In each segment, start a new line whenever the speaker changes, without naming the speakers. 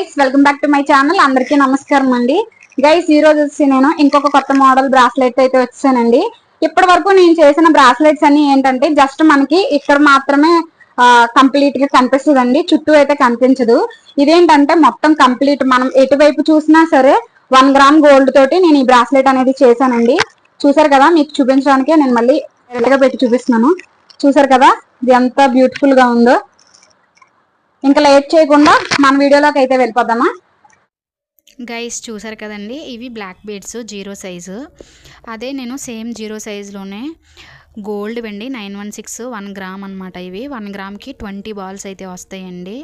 Guys welcome back to my channel. అందరికీ నమస్కారం అండి. గైస్ ఈ రోజు వచ్చి నేను ఇంకొక కొత్త మోడల్ బ్రాస్లెట్ అయితే వచ్చానండి. ఇప్పటి వరకు నేను చేసిన బ్రాస్లెట్స్ అన్ని ఏంటంటే జస్ట్ మనకి ఇక్కడ మాత్రమే కంప్లీట్ గా కనిపిస్తుందండి, చుట్టూ అయితే కనిపించదు. ఇదేంటంటే మొత్తం కంప్లీట్ మనం ఎటువైపు చూసినా సరే 1 గ్రామ్ గోల్డ్ తోటి నేను ఈ బ్రాస్లెట్ అనేది చేశానండి. చూసారు కదా, మీకు చూపించడానికి నేను మళ్ళీ ఎలాగ పెట్టి చూపిస్తున్నాను. చూసారు కదా ఇది ఎంత బ్యూటిఫుల్ గా ఉందో. ఇంకా లేట్ చేయకుండా మన వీడియోలోకి అయితే వెళ్ళిపోదామా.
గైస్ చూసారు కదండి, ఇవి బ్లాక్ బీడ్స్ 0 సైజు. అదే నేను సేమ్ 0 సైజులోనే గోల్డ్ వెండి 916 1 గ్రామ్ అనమాట. ఇవి 1 గ్రామ్కి 20 బాల్స్ అయితే వస్తాయండి.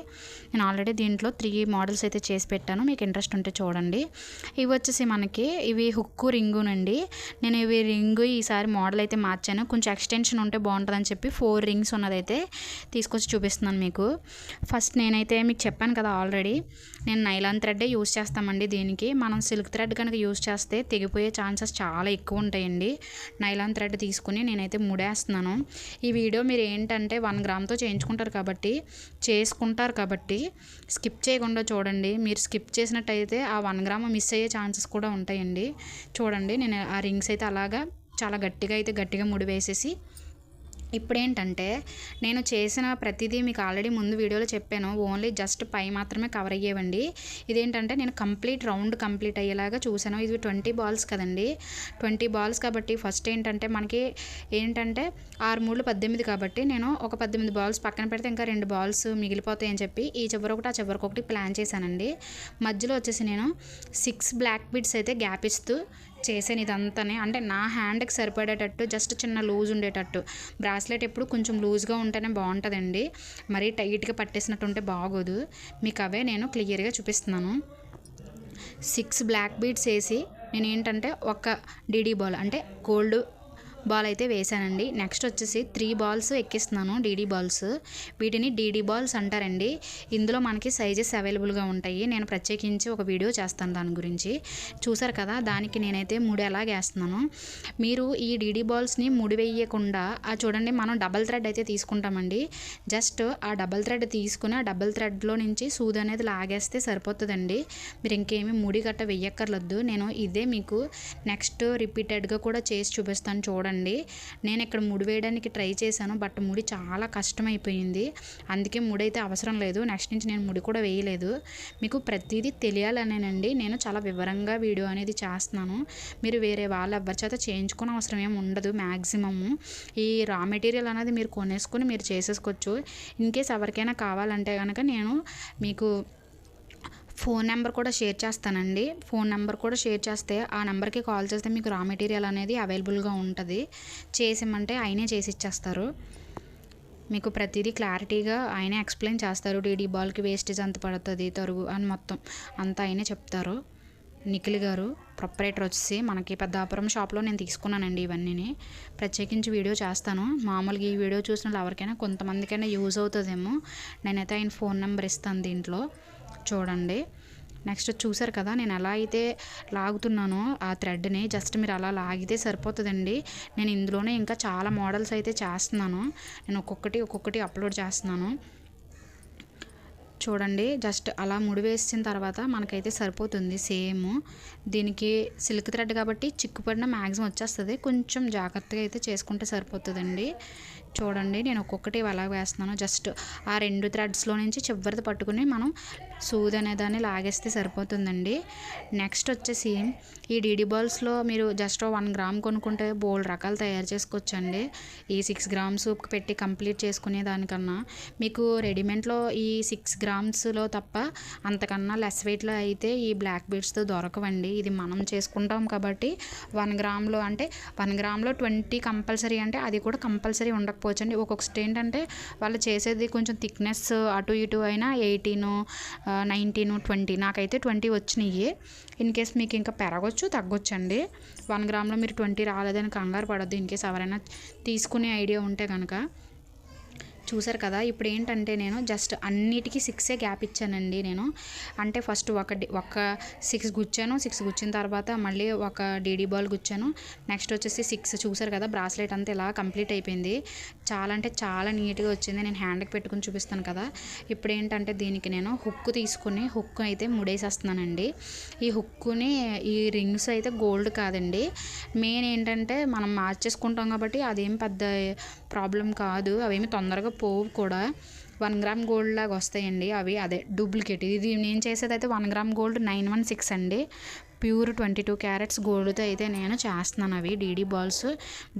నేను ఆల్రెడీ దీంట్లో 3 మోడల్స్ అయితే చేసి పెట్టాను, మీకు ఇంట్రెస్ట్ ఉంటే చూడండి. ఇవి వచ్చేసి మనకి ఇవి హుక్కు రింగునండి. నేను ఇవి రింగు ఈసారి మోడల్ అయితే మార్చాను, కొంచెం ఎక్స్టెన్షన్ ఉంటే బాగుంటుందని చెప్పి 4 రింగ్స్ ఉన్నదైతే తీసుకొచ్చి చూపిస్తున్నాను మీకు. ఫస్ట్ నేనైతే మీకు చెప్పాను కదా ఆల్రెడీ, నేను నైలాన్ థ్రెడ్డే యూజ్ చేస్తామండి. దీనికి మనం సిల్క్ థ్రెడ్ కనుక యూజ్ చేస్తే తెగిపోయే ఛాన్సెస్ చాలా ఎక్కువ ఉంటాయండి. నైలాన్ థ్రెడ్ తీసుకుని నేనైతే ముడేస్తున్నాను. ఈ వీడియో మీరు ఏంటంటే 1 గ్రామ్తో చేసుకుంటారు కాబట్టి స్కిప్ చేయకుండా చూడండి. మీరు స్కిప్ చేసినట్టయితే ఆ 1 గ్రామ్ మిస్ అయ్యే ఛాన్సెస్ కూడా ఉంటాయండి. చూడండి, నేను ఆ రింగ్స్ అయితే అలాగా చాలా గట్టిగా ముడి వేసేసి, ఇప్పుడు ఏంటంటే నేను చేసిన ప్రతిదీ మీకు ఆల్రెడీ ముందు వీడియోలో చెప్పాను, ఓన్లీ జస్ట్ పై మాత్రమే కవర్ అయ్యేవండి. ఇదేంటంటే నేను రౌండ్ కంప్లీట్ అయ్యేలాగా చూసాను. ఇది 20 బాల్స్ కదండి, 20 బాల్స్ కాబట్టి ఫస్ట్ ఏంటంటే మనకి 6 3 18 కాబట్టి నేను ఒక 18 బాల్స్ పక్కన పెడితే ఇంకా 2 బాల్స్ మిగిలిపోతాయి అని చెప్పి ఈ చివరొకటి ఆ చివరొకటి ప్లాన్ చేశానండి. మధ్యలో వచ్చేసి నేను 6 బ్లాక్ బీడ్స్ అయితే గ్యాప్ ఇస్తూ చేసాను ఇదంతానే. అంటే నా హ్యాండ్కి సరిపడేటట్టు జస్ట్ చిన్న లూజ్ ఉండేటట్టు. బ్రాస్లెట్ ఎప్పుడు కొంచెం లూజ్గా ఉంటేనే బాగుంటుందండి, మరీ టైట్గా పట్టేసినట్టు ఉంటే బాగోదు. మీకు అవే నేను క్లియర్గా చూపిస్తున్నాను. 6 బ్లాక్ బీడ్స్ వేసి నేను ఏంటంటే ఒక డీడీ బాల్ అంటే గోల్డ్ బాల్ అయితే వేసానండి. నెక్స్ట్ వచ్చేసి 3 బాల్స్ ఎక్కిస్తున్నాను, డీడీ బాల్స్. వీటిని డీడీ బాల్స్ అంటారండి. ఇందులో మనకి సైజెస్ అవైలబుల్గా ఉంటాయి, నేను ప్రత్యేకించి ఒక వీడియో చేస్తాను దాని గురించి. చూసారు కదా, దానికి నేనైతే ముడి ఎలాగేస్తున్నాను. మీరు ఈ డీడీ బాల్స్ని ముడి వేయకుండా చూడండి, మనం డబల్ థ్రెడ్ అయితే తీసుకుంటామండి. జస్ట్ ఆ డబల్ థ్రెడ్ తీసుకుని ఆ డబల్ థ్రెడ్లో నుంచి సూది అనేది లాగేస్తే సరిపోతుందండి. మీరు ఇంకేమీ ముడి గట్ట వేయక్కర్లేదు. నేను ఇదే మీకు నెక్స్ట్ రిపీటెడ్గా కూడా చేసి చూపిస్తాను చూడండి. నేను ఇక్కడ ముడి వేయడానికి ట్రై చేశాను, బట్ ముడి చాలా కష్టమైపోయింది, అందుకే ముడి అయితే అవసరం లేదు. నెక్స్ట్ నుంచి నేను ముడి కూడా వేయలేదు. మీకు ప్రతిదీ తెలియాలనేనండి నేను చాలా వివరంగా వీడియో అనేది చేస్తున్నాను. మీరు వేరే వాళ్ళు ఎవరి చేత చేయించుకునే అవసరం ఏమి ఉండదు. మ్యాక్సిమము ఈ రా మెటీరియల్ అనేది మీరు కొనేసుకొని మీరు చేసేసుకోవచ్చు. ఇన్కేస్ ఎవరికైనా కావాలంటే కనుక నేను మీకు ఫోన్ నెంబర్ కూడా షేర్ చేస్తానండి. ఫోన్ నెంబర్ కూడా షేర్ చేస్తే ఆ నెంబర్కి కాల్ చేస్తే మీకు రా మెటీరియల్ అనేది అవైలబుల్గా ఉంటుంది. చేసిమ్మంటే ఆయనే చేసి ఇచ్చేస్తారు. మీకు ప్రతిదీ క్లారిటీగా ఆయనే ఎక్స్ప్లెయిన్ చేస్తారు. డీడీ బాల్కి వేస్టేజ్ అంత పడుతుంది, తరుగు అని మొత్తం అంతా ఆయనే చెప్తారు. నిఖిల్ గారు ప్రొపరేటర్ వచ్చేసి మనకి పెద్దాపురం షాప్లో నేను తీసుకున్నానండి. ఇవన్నీ ప్రత్యేకించి వీడియో చేస్తాను. మామూలుగా ఈ వీడియో చూసిన వాళ్ళు ఎవరికైనా కొంతమందికైనా యూజ్ అవుతుందేమో. నేనైతే ఆయన ఫోన్ నెంబర్ ఇస్తాను దీంట్లో, చూడండి. నెక్స్ట్ చూసారు కదా, నేను ఎలా అయితే లాగుతున్నానో ఆ థ్రెడ్ని జస్ట్ మీరు అలా లాగితే సరిపోతుందండి. నేను ఇందులోనే ఇంకా చాలా మోడల్స్ అయితే చేస్తున్నాను. నేను ఒక్కొక్కటి అప్లోడ్ చేస్తున్నాను. చూడండి, జస్ట్ అలా ముడి వేసిన తర్వాత మనకైతే సరిపోతుంది. సేమ్ దీనికి సిల్క్ థ్రెడ్ కాబట్టి చిక్కుపడిన మ్యాక్సిమం వచ్చేస్తుంది, కొంచెం జాగ్రత్తగా అయితే చేసుకుంటే సరిపోతుందండి. చూడండి, నేను ఒక్కొక్కటి అలా వేస్తున్నాను. జస్ట్ ఆ 2 థ్రెడ్స్లో నుంచి చివరిది పట్టుకుని మనం సూది అనేదాన్ని లాగేస్తే సరిపోతుందండి. నెక్స్ట్ వచ్చేసి ఈ డీడీ బాల్స్లో మీరు జస్ట్ 1 గ్రామ్ కొనుక్కుంటే బోల్డ్ రకాలు తయారు చేసుకోవచ్చండి. ఈ 6 గ్రామ్స్ పెట్టి కంప్లీట్ చేసుకునే దానికన్నా మీకు రెడీమేడ్లో ఈ 6 గ్రామ్స్లో తప్ప అంతకన్నా లెస్ వెయిట్లో అయితే ఈ బ్లాక్ బీడ్స్తో దొరకవండి. ఇది మనం చేసుకుంటాం కాబట్టి 1 గ్రామ్లో అంటే 1 గ్రామ్లో 20 కంపల్సరీ, అంటే అది కూడా కంపల్సరీ ఉండకపోవచ్చండి. ఒక్కొక్కటి ఏంటంటే వాళ్ళు చేసేది కొంచెం థిక్నెస్ అటు ఇటు అయినా 18 19 20, నాకైతే 20 వచ్చినాయి. ఇన్ కేస్ మీకు ఇంకా పెరగచ్చు తగ్గొచ్చండి. 1 గ్రామ్లో మీరు 20 రాలేదని కంగారు పడద్దు. ఇన్ కేస్ ఎవరైనా తీసుకునే ఐడియా ఉంటే కనుక. చూసారు కదా. ఇప్పుడు ఏంటంటే నేను జస్ట్ అన్నిటికీ 6 గ్యాప్ ఇచ్చానండి నేను. అంటే ఫస్ట్ ఒక 6 గుచ్చాను. 6 గుచ్చిన తర్వాత మళ్ళీ ఒక డీడీ బాల్ గుచ్చాను. నెక్స్ట్ వచ్చేసి 6 చూసారు కదా. బ్రాస్లెట్ అంతా ఇలా కంప్లీట్ అయిపోయింది. చాలా అంటే చాలా నీట్గా వచ్చింది. నేను హ్యాండ్కి పెట్టుకుని చూపిస్తాను కదా. ఇప్పుడు ఏంటంటే దీనికి నేను హుక్ తీసుకుని హుక్ అయితే ముడేసేస్తున్నానండి. ఈ హుక్కుని ఈ రింగ్స్ అయితే గోల్డ్ కాదండి. మెయిన్ ఏంటంటే మనం మార్చేసుకుంటాం కాబట్టి అదేం పెద్ద ప్రాబ్లం కాదు. అవేమి తొందరగా పోవు కూడా. 1 గ్రామ్ గోల్డ్ లాగా వస్తాయండి అవి. అదే డూప్లికేట్. ఇది నేను చేసేది అయితే 1 గ్రామ్ గోల్డ్ 916 అండి. ప్యూర్ 22 క్యారెట్స్ గోల్డ్తో అయితే నేను చేస్తున్నాను. అవి డీడీ బాల్స్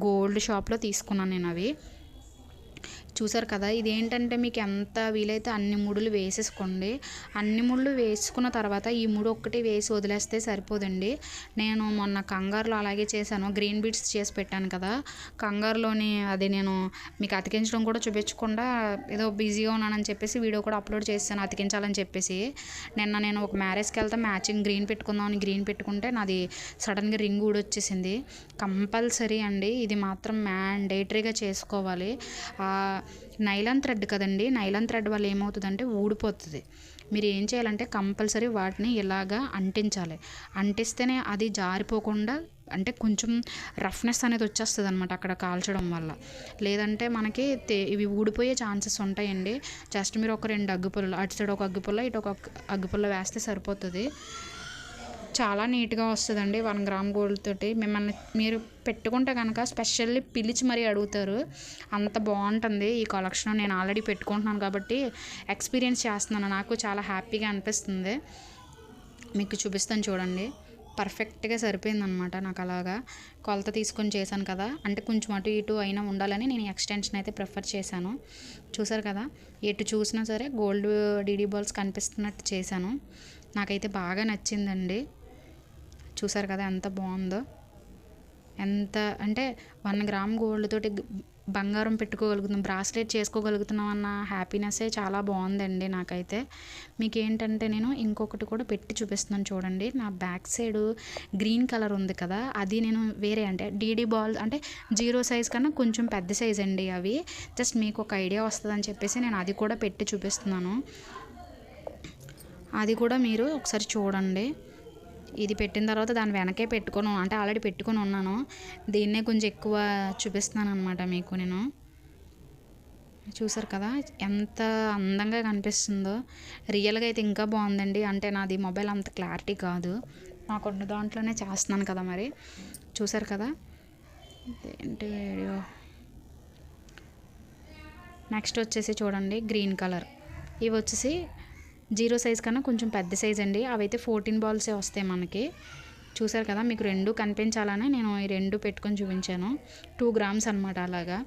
గోల్డ్ షాప్లో తీసుకున్నాను నేను అవి. చూసారు కదా. ఇదేంటంటే మీకు ఎంత వీలైతే అన్ని ముడులు వేసేసుకోండి. అన్ని ముళ్ళు వేసుకున్న తర్వాత ఈ ముడు ఒక్కటి వేసి వదిలేస్తే సరిపోదండి. నేను మొన్న కంగారులో అలాగే చేశాను. గ్రీన్ బీడ్స్ చేసి పెట్టాను కదా. కంగారులోని అది నేను మీకు అతికించడం కూడా చూపించకుండా ఏదో బిజీగా ఉన్నానని చెప్పేసి వీడియో కూడా అప్లోడ్ చేశాను అతికించాలని చెప్పేసి. నిన్న నేను ఒక మ్యారేజ్కి వెళ్తే మ్యాచింగ్ గ్రీన్ పెట్టుకుందామని గ్రీన్ పెట్టుకుంటే నాది సడన్గా రింగ్ ఊడొచ్చేసింది. కంపల్సరీ అండి ఇది మాత్రం మ్యాండేటరీగా చేసుకోవాలి. నైలాన్ థ్రెడ్ కదండి. నైలాన్ థ్రెడ్ వల్ల ఏమవుతుందంటే ఊడిపోతుంది. మీరు ఏం చేయాలంటే కంపల్సరీ వాటిని ఇలాగా అంటించాలి. అంటిస్తేనే అది జారిపోకుండా అంటే కొంచెం రఫ్నెస్ అనేది వచ్చేస్తుంది అనమాట అక్కడ కాల్చడం వల్ల. లేదంటే మనకి ఇవి ఊడిపోయే ఛాన్సెస్ ఉంటాయండి. జస్ట్ మీరు ఒక 2 అగ్గిపుల్లలు అటు సైడ్ ఒక అగ్గిపుల్ల ఇటు ఒక అగ్గిపుల్ల వేస్తే సరిపోతుంది. చాలా నీట్గా వస్తుందండి 1 గ్రామ్ గోల్డ్ తోటి. మిమ్మల్ని మీరు పెట్టుకుంటే కనుక స్పెషల్లీ పిలిచి మరీ అడుగుతారు. అంత బాగుంటుంది ఈ కలెక్షన్. నేను ఆల్రెడీ పెట్టుకుంటున్నాను కాబట్టి ఎక్స్పీరియన్స్ చేస్తున్నాను. నాకు చాలా హ్యాపీగా అనిపిస్తుంది. మీకు చూపిస్తాను చూడండి. పర్ఫెక్ట్గా సరిపోయిందనమాట నాకు. అలాగా కొలత తీసుకొని చేశాను కదా. అంటే కొంచెం అటు ఇటు అయినా ఉండాలని నేను ఎక్స్టెన్షన్ అయితే ప్రిఫర్ చేశాను. చూసారు కదా. ఎటు చూసినా సరే గోల్డ్ డీడీ బాల్స్ కనిపిస్తున్నట్టు చేశాను. నాకైతే బాగా నచ్చిందండి. చూసారు కదా ఎంత బాగుందో. ఎంత అంటే 1 గ్రామ్ గోల్డ్ తోటి బంగారం పెట్టుకోగలుగుతున్నాం, బ్రాస్లెట్ చేసుకోగలుగుతున్నాం అన్న హ్యాపీనెస్సే చాలా బాగుందండి నాకైతే. మీకు ఏంటంటే నేను ఇంకొకటి కూడా పెట్టి చూపిస్తున్నాను చూడండి. నా బ్యాక్ సైడ్ గ్రీన్ కలర్ ఉంది కదా. అది నేను వేరే అంటే డీడీ బాల్ అంటే 0 సైజ్ కన్నా కొంచెం పెద్ద సైజ్ అండి అవి. జస్ట్ మీకు ఒక ఐడియా వస్తుందని చెప్పేసి నేను అది కూడా పెట్టి చూపిస్తున్నాను. అది కూడా మీరు ఒకసారి చూడండి. ఇది పెట్టిన తర్వాత దాని వెనకే పెట్టుకొని అంటే ఆల్రెడీ పెట్టుకొని ఉన్నాను. దీన్నే కొంచెం ఎక్కువ చూపిస్తున్నాను అనమాట మీకు నేను. చూసారు కదా ఎంత అందంగా కనిపిస్తుందో. రియల్గా అయితే ఇంకా బాగుందండి. అంటే నాది మొబైల్ అంత క్లారిటీ కాదు. నాకున్న దాంట్లోనే చేస్తున్నాను కదా మరి. చూసారు కదా. ఏంటి వీడియో. నెక్స్ట్ వచ్చేసి చూడండి గ్రీన్ కలర్. ఇవి వచ్చేసి 0 సైజ్ కన్నా కొంచెం పెద్ద సైజ్ అండి. అవైతే 14 బాల్సే వస్తాయి మనకి. చూసారు కదా. మీకు 2 కనిపించాలని నేను ఈ 2 పెట్టుకొని చూపించాను. 2 గ్రామ్స్ అనమాట అలాగా.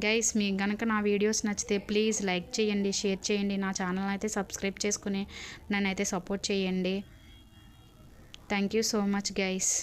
గైస్ మీకు కనుక నా వీడియోస్ నచ్చితే ప్లీజ్ లైక్ చేయండి, షేర్ చేయండి. నా ఛానల్ అయితే సబ్స్క్రైబ్ చేసుకుని నన్ను అయితే సపోర్ట్ చేయండి. Thank you so much guys.